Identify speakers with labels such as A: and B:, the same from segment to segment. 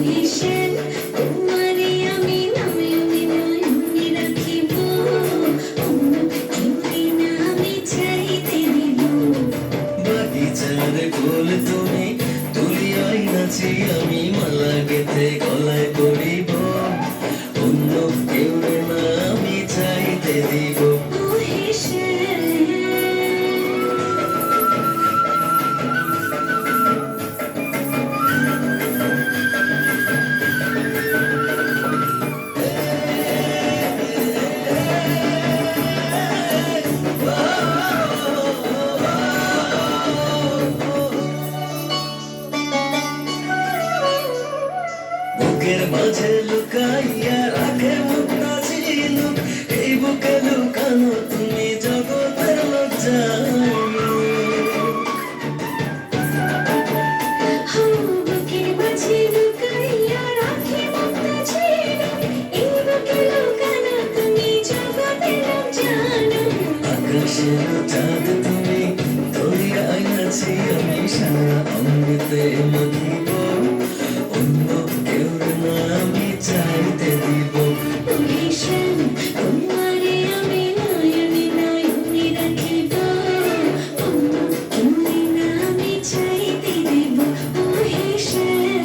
A: হেসেল তোমারে আমি নয়নে নয়নে রাখিব, অন্য কেউরে না আমি চাইতে দিব।
B: বাগিচার ফুল তুমি তুলিয়াই নাচি আমি মালা গেথে গলায় পরিব, অন্য কেউরে না আমি চাইতে দিব।
A: ও হেসেল
B: বুকের মাঝে লুকাইয়া রাখে মুক্তা ছিল, এই বুকে লুকানো তুমি জগতের লজ্জা।
A: বুকের মাঝে লুকাইয়া রাখি মুক্তা ছিল, এই বুকে লুকানো তুমি জগতের জানো।
B: আকাশের চাঁদ তুমি ধরিয়া আইনাছি আমি সারা অমৃতে মাখিব, অন্য কেউ না আমি চাইতে দিব।
A: ও হেসেল তোমারে আমি নয়নে নয়নে রাখিব, অন্য কেউরে না আমি চাইতে দিব। ও হেসেল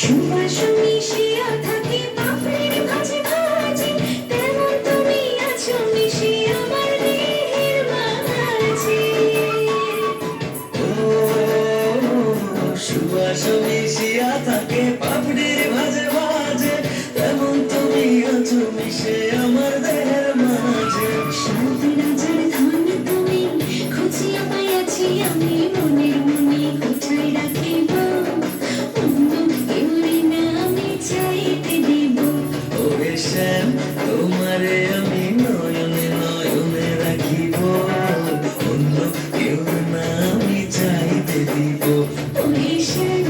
A: সুবাস মিশিয়া থাকে পাপড়ির ভাঁজে ভাঁজে, তেমন তুমি আছো মিশে আমার দেহের মাঝে।
B: ও সুবাস মিশিয়া থাকে পাপড়ির ভাজে ভাজে, তেমন তুমি আছো মিশে আমার দেহের মাঝে।
A: সাত রাজার ধন তুমি খুঁজিয়া পাইয়াছি আমি মনের মনে কোথায় রাখিব, অন্য কেউরে না আমি চাইতে দিব।
B: ও শ্যাম তোমারে আমি নয়নে নয়নে রাখিব, অন্য কেউ না আমি চাইতে দিব।
A: ও হেসেল